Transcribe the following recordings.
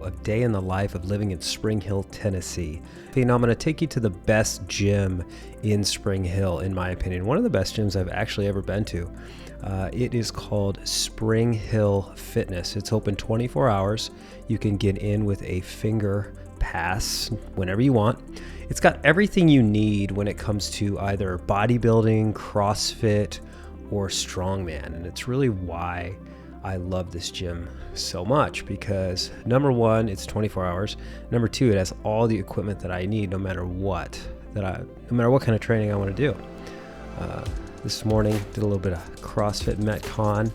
A day in the life of living in Spring Hill, Tennessee. You know, I'm going to take you to the best gym in Spring Hill, in my opinion. One of the best gyms I've actually ever been to. It is called Spring Hill Fitness. It's open 24 hours. You can get in with a finger pass whenever you want. It's got everything you need when it comes to either bodybuilding, CrossFit, or strongman. And it's really why I love this gym so much, because number one, it's 24 hours. Number two, it has all the equipment that I need no matter what kind of training I want to do. This morning, did a little bit of CrossFit Metcon.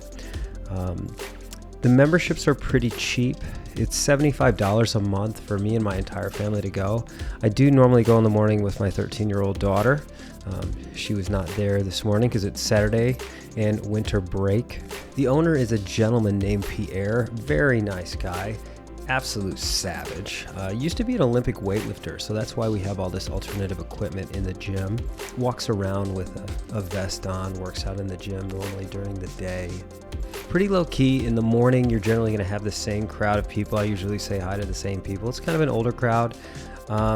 The memberships are pretty cheap. It's $75 a month for me and my entire family to go. I do normally go in the morning with my 13-year-old daughter. She was not there this morning because it's Saturday and winter break. The owner is a gentleman named Pierre, very nice guy, absolute savage. Used to be an Olympic weightlifter, so that's why we have all this alternative equipment in the gym. Walks around with a vest on, works out in the gym normally during the day. Pretty low key. In the morning, you're generally going to have the same crowd of people. I usually say hi to the same people. It's kind of an older crowd.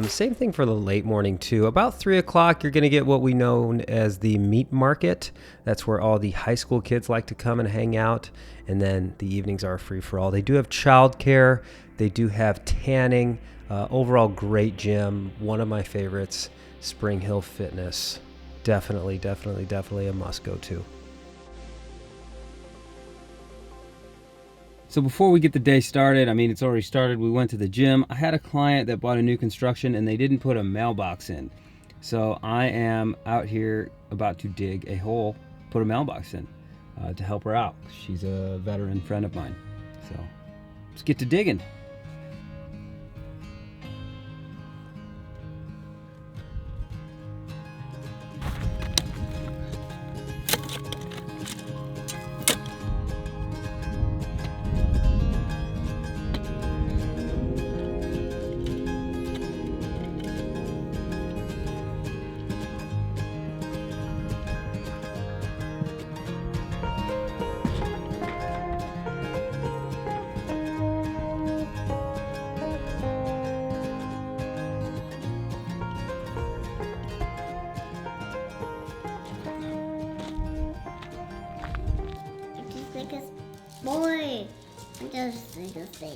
Same thing for the late morning too. About 3 o'clock, you're going to get what we know as the meat market. That's where all the high school kids like to come and hang out. And then the evenings are free for all. They do have childcare. They do have tanning. Overall, great gym. One of my favorites, Spring Hill Fitness. Definitely a must go to. So before we get the day started, I mean, it's already started. We went to the gym. I had a client that bought a new construction and they didn't put a mailbox in. So I am out here about to dig a hole, put a mailbox in to help her out. She's a veteran friend of mine. So let's get to digging. Boy, just think of thing.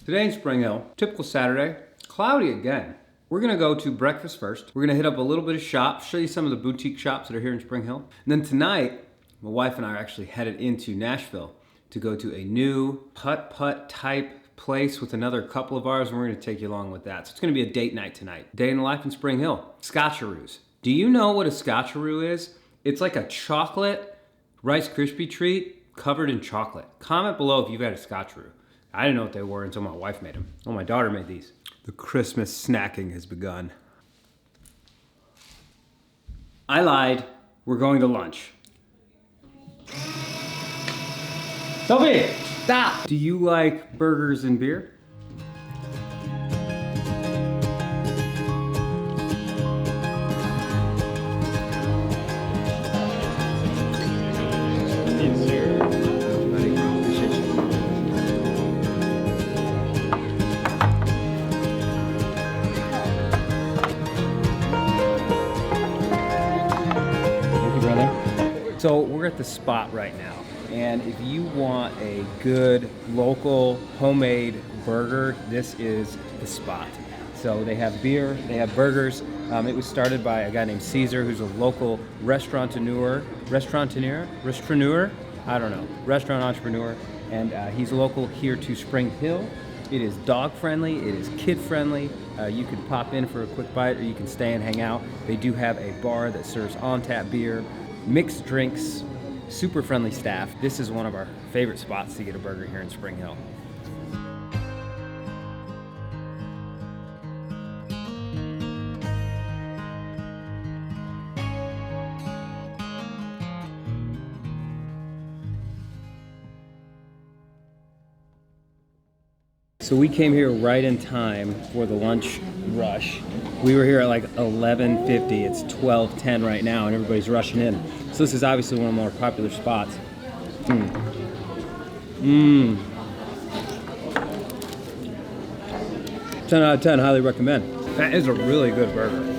Today in Spring Hill, typical Saturday, cloudy again. We're gonna go to breakfast first. We're gonna hit up a little bit of shops, show you some of the boutique shops that are here in Spring Hill. And then tonight, my wife and I are actually headed into Nashville to go to a new putt type place with another couple of ours, and we're gonna take you along with that. So it's gonna be a date night tonight. Day in the life in Spring Hill. Scotcheroos. Do you know what a scotcheroo is? It's like a chocolate Rice Krispie treat covered in chocolate. Comment below if you've had a scotcheroo. I didn't know what they were until my wife made them. Oh, my daughter made these. The Christmas snacking has begun. I lied. We're going to lunch. Sophie, stop! Do you like burgers and beer? So we're at the spot right now, and if you want a good local homemade burger, this is the spot. So they have beer, they have burgers. It was started by a guy named Caesar, who's a local restaurateur, I don't know, restaurant entrepreneur, and he's local here to Spring Hill. It is dog friendly, it is kid friendly. You can pop in for a quick bite or you can stay and hang out. They do have a bar that serves on-tap beer, mixed drinks, super friendly staff. This is one of our favorite spots to get a burger here in Spring Hill. So we came here right in time for the lunch rush. We were here at like 11:50. It's 12:10 right now, and everybody's rushing in. So this is obviously one of the more popular spots. 10 out of 10, highly recommend. That is a really good burger.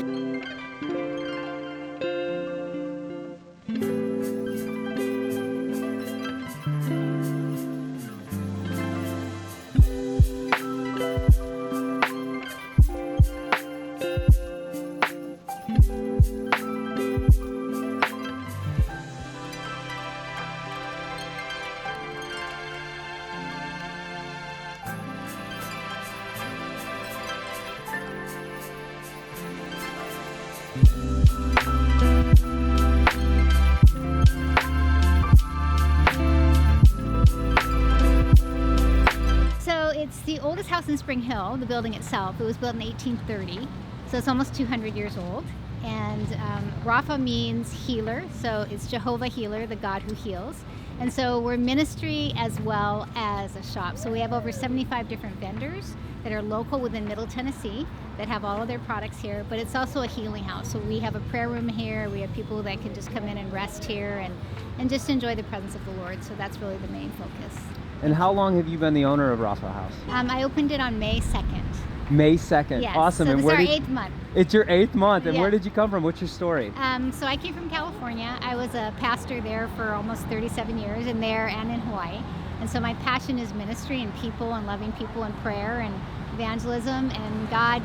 It's the oldest house in Spring Hill, the building itself. It was built in 1830, so it's almost 200 years old. And Rapha means healer, so it's Jehovah Healer, the God who heals. And so we're ministry as well as a shop. So we have over 75 different vendors that are local within Middle Tennessee that have all of their products here, but it's also a healing house. So we have a prayer room here. We have people that can just come in and rest here and just enjoy the presence of the Lord. So that's really the main focus. And how long have you been the owner of Rapha House? I opened it on May 2nd. May 2nd. Yes. Awesome. So and this where is our 8th month. It's your 8th month. And Yeah. where did you come from? What's your story? So I came from California. I was a pastor there for almost 37 years, and there and in Hawaii. And so my passion is ministry and people and loving people and prayer and evangelism. And God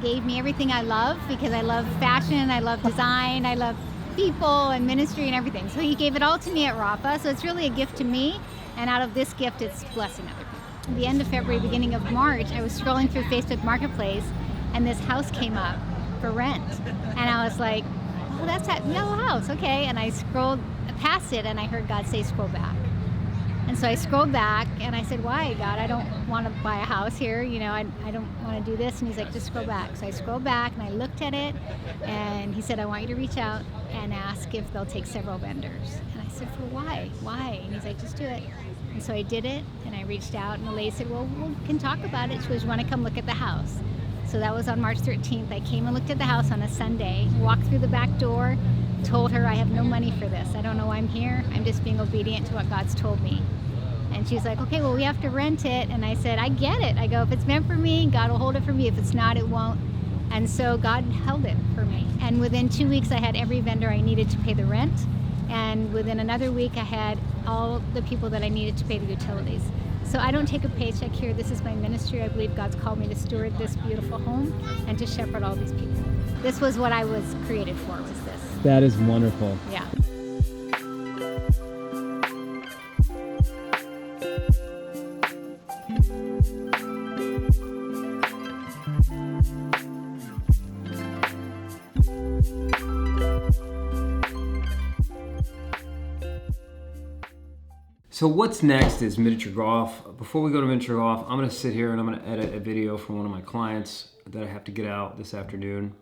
gave me everything I love because I love fashion, I love design, I love people and ministry and everything. So He gave it all to me at Rapha. So it's really a gift to me. And out of this gift, it's blessing other people. At the end of February, beginning of March, I was scrolling through Facebook Marketplace, and this house came up for rent. And I was like, oh, that's that yellow house, okay. And I scrolled past it, and I heard God say, scroll back. And so I scrolled back, and I said, why, God? I don't want to buy a house here. You know, I don't want to do this. And He's like, just scroll back. So I scrolled back, and I looked at it, and He said, I want you to reach out and ask if they'll take several vendors. And I said, for why? Why? And He's like, just do it. And so I did it, and I reached out, and the lady said, well, we can talk about it. She goes, you want to come look at the house? So that was on March 13th. I came and looked at the house on a Sunday, walked through the back door, told her I have no money for this. I don't know why I'm here. I'm just being obedient to what God's told me. And she's like, okay, well, we have to rent it. And I said, I get it. I go, if it's meant for me, God will hold it for me. If it's not, it won't. And so God held it for me. And within 2 weeks, I had every vendor I needed to pay the rent. And within another week, I had all the people that I needed to pay the utilities. So I don't take a paycheck here. This is my ministry. I believe God's called me to steward this beautiful home and to shepherd all these people. This was what I was created for, was this. That is wonderful. Yeah. So what's next is miniature golf. Before we go to miniature golf, I'm gonna sit here and I'm gonna edit a video for one of my clients that I have to get out this afternoon.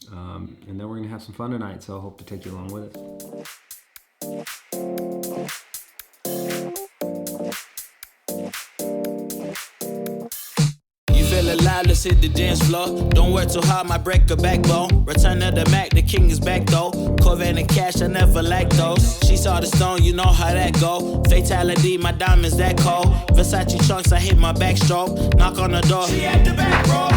And then we're gonna have some fun tonight, so I hope to take you along with us. Feel alive, let's hit the dance floor. Don't work too hard, might break a backbone. Return of the Mac, the king is back though. Corvette and cash, I never lack those. She saw the stone, you know how that go. Fatality, my diamonds that cold. Versace trunks, I hit my backstroke. Knock on the door, she at the back, bro.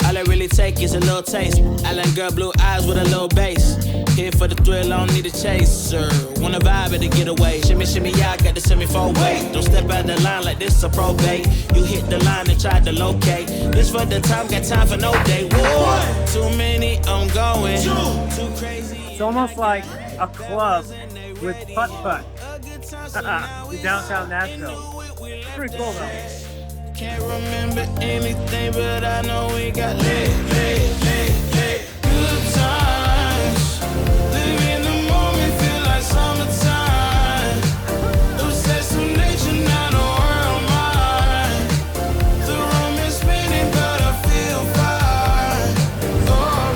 All I really take is a little taste. Island girl, blue eyes with a little bass. Here for the thrill, I don't need a chaser. Wanna vibe at the getaway. Shimmy, shimmy, yeah, I got the semi-fold weight. Don't step out the line like this a probate. You hit the line and try to locate. This for the time, got time for no day. Whoa, too many, I'm going. Too crazy. It's almost like a club with putt-putt in downtown Nashville. Pretty cool though. Can't remember anything, but I know we got lit. Good times. Live in the moment, feel like summertime. Obsessed with nature, not a world mind. The room is spinning, but I feel fine. Oh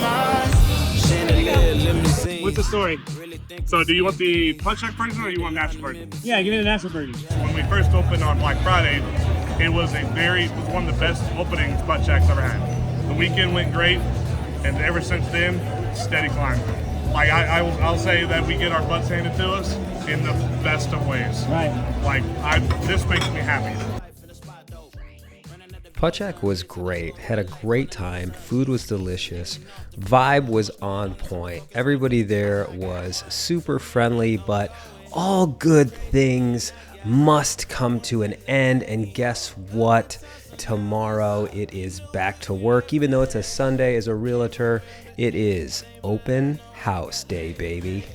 my. Chandelier limousine. What's the story? So do you want the PuttShack version or you want Nashville version? Yeah, give me the Nashville version. When we first opened on Black Friday, it was one of the best openings PuttShack's ever had. The weekend went great, and ever since then, steady climb. Like I'll say that we get our butts handed to us, in the best of ways. Right. Like, this makes me happy. PuttShack was great, had a great time, food was delicious, vibe was on point, everybody there was super friendly, but all good things must come to an end, and guess what? Tomorrow it is back to work. Even though it's a Sunday as a realtor, it is open house day, baby.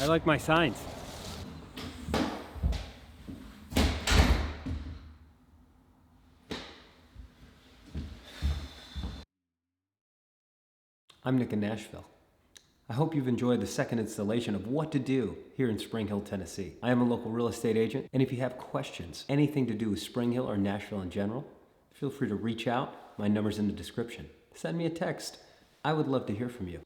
I like my signs. I'm Nick in Nashville. I hope you've enjoyed the second installation of What to Do here in Spring Hill, Tennessee. I am a local real estate agent, and if you have questions, anything to do with Spring Hill or Nashville in general, feel free to reach out. My number's in the description. Send me a text. I would love to hear from you.